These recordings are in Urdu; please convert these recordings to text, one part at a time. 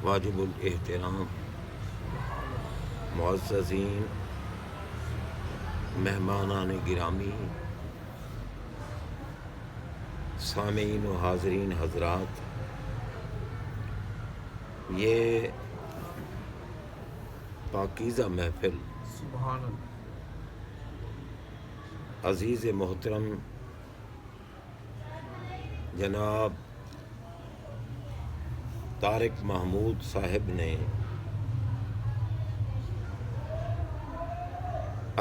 واجب الاحترام معززین مہمانان گرامی سامعین و حاضرین حضرات، یہ پاکیزہ محفل عزیز محترم جناب طارق محمود صاحب نے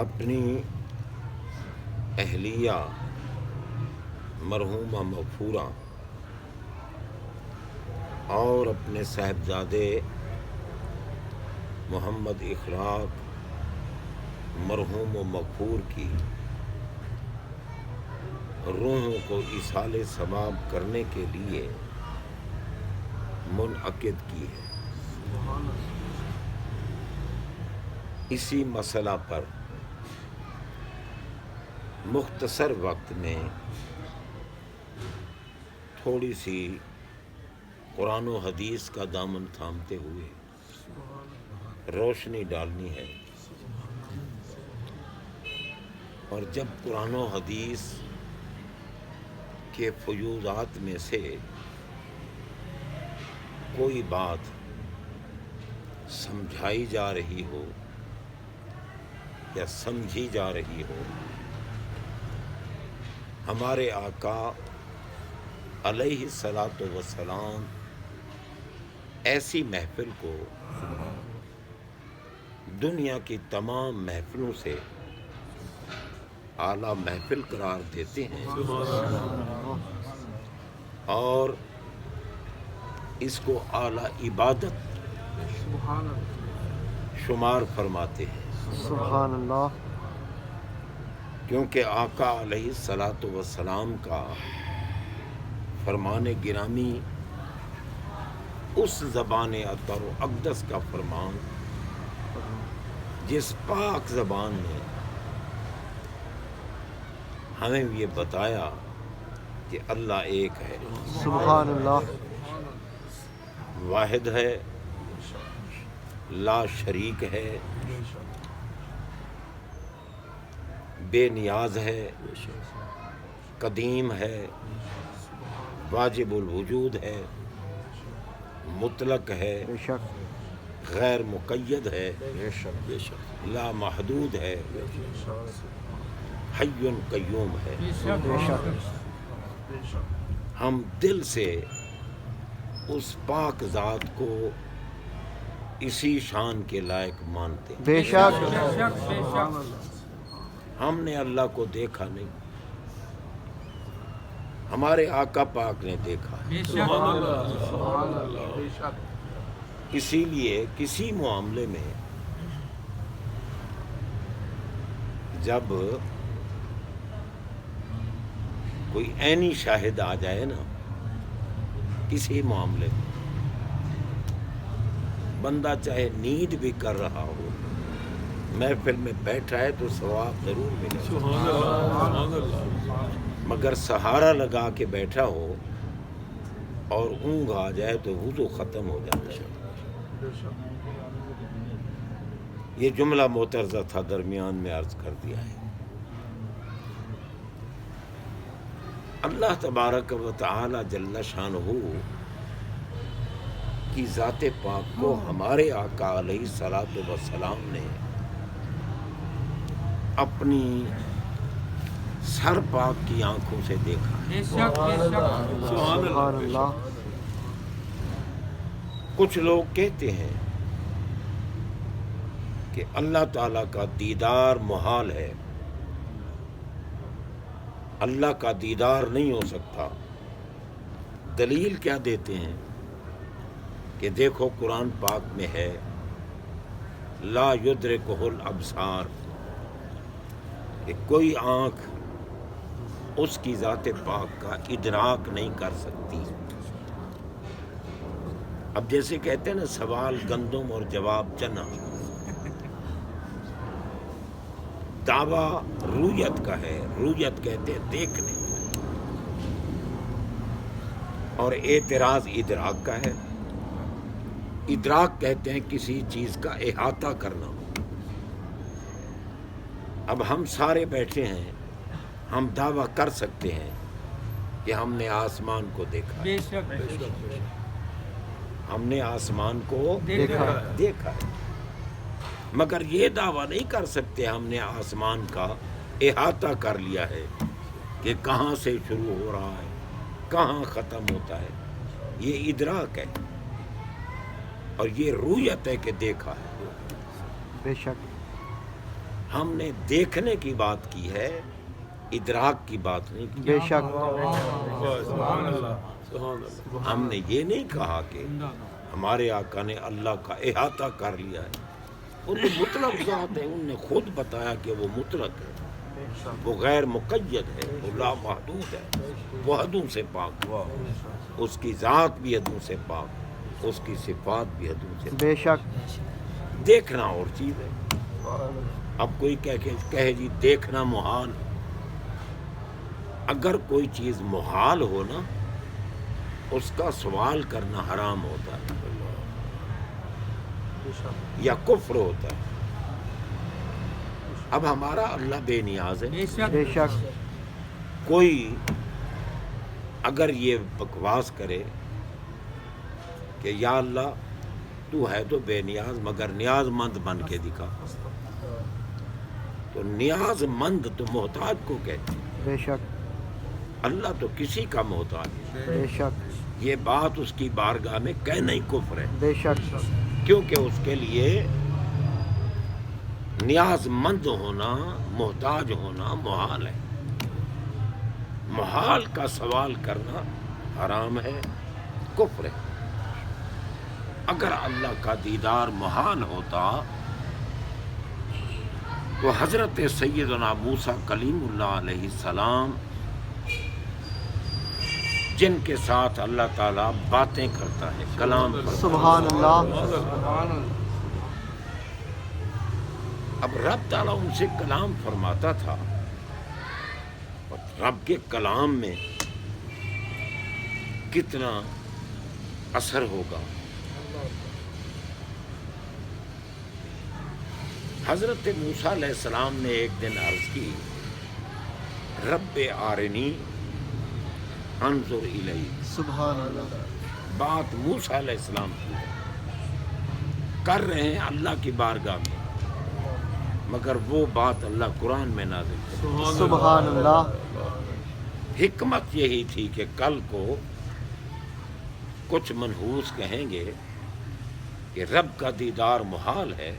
اپنی اہلیہ مرحومہ مغفورہ اور اپنے صاحبزادے محمد اخلاق مرحوم و مغفور کی روحوں کو ایصال ثواب کرنے کے لیے منعقد کی ہے۔ اسی مسئلہ پر مختصر وقت میں تھوڑی سی قرآن و حدیث کا دامن تھامتے ہوئے روشنی ڈالنی ہے، اور جب قرآن و حدیث کے فیوضات میں سے کوئی بات سمجھائی جا رہی ہو یا سمجھی جا رہی ہو، ہمارے آقا علیہ الصلاۃ والسلام ایسی محفل کو دنیا کی تمام محفلوں سے اعلیٰ محفل قرار دیتے ہیں اور اس کو اعلیٰ عبادت شمار فرماتے ہیں۔ سبحان اللہ۔ کیونکہ آقا علیہ الصلاۃ والسلام کا فرمان گرامی اس زبان اطہر و اقدس کا فرمان جس پاک زبان نے ہمیں یہ بتایا کہ اللہ ایک ہے، سبحان اللہ، واحد ہے، لا شریک ہے، بے نیاز ہے، قدیم ہے، واجب الوجود ہے، مطلق ہے، بے شک، غیر مقید ہے، بے شک، لا محدود ہے، حی قیوم ہے۔ بے شک، ہم دل سے اس پاک ذات کو اسی شان کے لائق مانتے ہیں۔ بے شک، ہم نے اللہ کو دیکھا نہیں، ہمارے آقا پاک نے دیکھا ہے۔ اسی لیے کسی معاملے میں جب کوئی عینی شاہد آ جائے نا کسی معاملے میں، بندہ چاہے نیند بھی کر رہا ہو، محفل میں بیٹھا ہے تو ثواب ضرور ملے، مگر سہارا لگا کے بیٹھا ہو اور اونگ آ جائے تو وضو ختم ہو جاتا ہے۔ یہ جملہ معترضہ تھا، درمیان میں عرض کر دیا ہے۔ اللہ تبارک و تعالی جل شانہ کی ذات پاک کو ہمارے آقا علیہ الصلاۃ والسلام نے اپنی سر پاک کی آنکھوں سے دیکھا۔ سبحان اللہ، کچھ لوگ کہتے ہیں کہ اللہ تعالیٰ کا دیدار محال ہے، اللہ کا دیدار نہیں ہو سکتا۔ دلیل کیا دیتے ہیں کہ دیکھو قرآن پاک میں ہے لا یدرکہ الابصار، کہ کوئی آنکھ اس کی ذات پاک کا ادراک نہیں کر سکتی۔ اب جیسے کہتے ہیں نا سوال گندم اور جواب چنا، دعویٰ رویت کا ہے، رویت کہتے ہیں دیکھنے، اور اعتراض ادراک کا ہے۔ ادراک کہتے ہیں کسی چیز کا احاطہ کرنا. اب ہم سارے بیٹھے ہیں, ہم دعویٰ کر سکتے ہیں کہ ہم نے آسمان کو دیکھا, بے شک ہم نے آسمان کو دیکھا. ہے, مگر یہ دعویٰ نہیں کر سکتے ہم نے آسمان کا احاطہ کر لیا ہے کہ کہاں سے شروع ہو رہا ہے, کہاں ختم ہوتا ہے. یہ ادراک ہے اور یہ رؤیت ہے کہ دیکھا ہے. بے شک. ہم نے دیکھنے کی بات کی ہے, ادراک کی بات نہیں کی. بے شک. ہم نے یہ نہیں کہا کہ ہمارے آقا نے اللہ کا احاطہ کر لیا ہے. وہ تو مطلق ذات ہے, انہوں نے خود بتایا کہ وہ مطلق ہے, وہ غیر مقید ہے, وہ لا محدود ہے, وہ حدوں سے پاک ہے. اس کی ذات بھی حدوں سے پاک, اس کی صفات بھی حدوں سے بے شک. دیکھنا اور چیز ہے. اب کوئی کہے جی دیکھنا محال. اگر کوئی چیز محال ہو نا, اس کا سوال کرنا حرام ہوتا ہے یا کفر ہوتا ہے. اب ہمارا اللہ بے نیاز ہے. بے شک. کوئی اگر یہ بکواس کرے کہ یا اللہ تو ہے تو بے نیاز مگر نیاز مند بن کے دکھا, تو نیاز مند تو محتاج کو کہتے ہیں, بے شک. اللہ تو کسی کا محتاج ہے. بے شک. یہ بات اس کی بارگاہ میں کہنا ہی کفر ہے, بے شک. کیونکہ اس کے لیے نیاز مند ہونا, محتاج ہونا محال ہے. محال کا سوال کرنا حرام ہے, کفر ہے. اگر اللہ کا دیدار محال ہوتا تو حضرت سیدنا موسیٰ کلیم اللہ علیہ السلام, جن کے ساتھ اللہ تعالیٰ باتیں کرتا ہے, کلام کرتا ہے, سبحان اللہ. اب رب تعالیٰ ان سے کلام فرماتا تھا, اور رب کے کلام میں کتنا اثر ہوگا. حضرت موسیٰ علیہ السلام نے ایک دن عرض کی, رب آرنی انظر الیک. سبحان اللہ. بات موسیٰ علیہ السلام کی کر رہے ہیں اللہ کی بارگاہ میں, مگر وہ بات اللہ قرآن میں نازل کر. سبحان اللہ. حکمت یہی تھی کہ کل کو کچھ منحوس کہیں گے کہ رب کا دیدار محال ہے,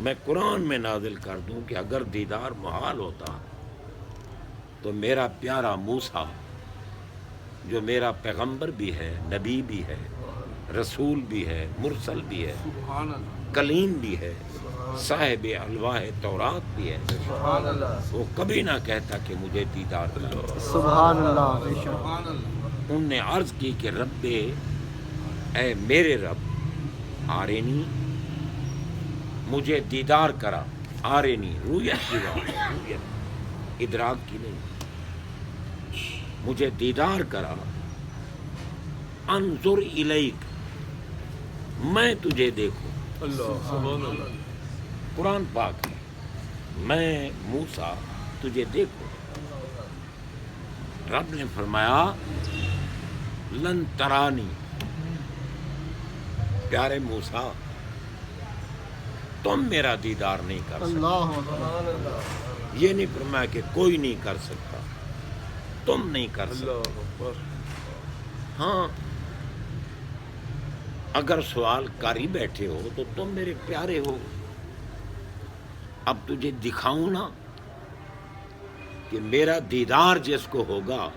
میں قرآن میں نازل کر دوں کہ اگر دیدار محال ہوتا تو میرا پیارا موسیٰ, جو میرا پیغمبر بھی ہے, نبی بھی ہے, رسول بھی ہے, مرسل بھی ہے, کلیم بھی ہے, صاحب الواح تورات بھی ہے, وہ کبھی نہ کہتا کہ مجھے دیدار کرو. سبحان اللہ. بے شک. انہوں نے عرض کی کہ رب, اے میرے رب, آرینی, مجھے دیدار کرا. آرینی رؤیت کی بات ہے, رؤیت ادراک کی نہیں. مجھے دیدار کرا. انظر الیک, میں تجھے دیکھوں. قرآن پاک ہے, میں موسیٰ تجھے دیکھوں. رب نے فرمایا لن ترانی, پیارے موسیٰ تم میرا دیدار نہیں کر سکتے. اللہ. یہ نہیں فرمایا کہ کوئی نہیں کر سکتا, تم نہیں کر سکتے. ہاں, اگر سوال کر ہی بیٹھے ہو تو تم میرے پیارے ہو. اب تجھے دکھاؤں نا کہ میرا دیدار جس کو ہوگا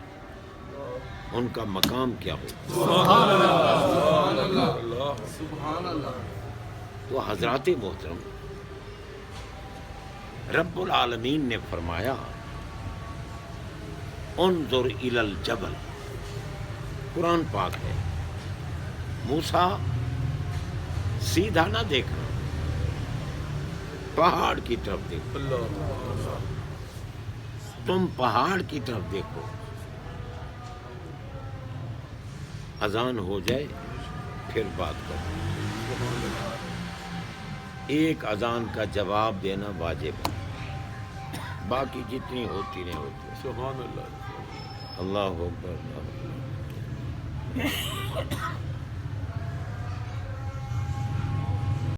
ان کا مقام کیا ہوگا. تو حضرات محترم, رب العالمین نے فرمایا انظر الی الجبل, قرآن پاک ہے. موسیٰ سیدھا نہ دیکھنا, پہاڑ کی طرف دیکھو. تم پہاڑ کی طرف دیکھو, اذان ہو جائے پھر بات کریں. ایک اذان کا جواب دینا واجب ہے، باقی جتنی ہوتی نہیں ہوتی. سبحان اللہ. اللہ اکبر.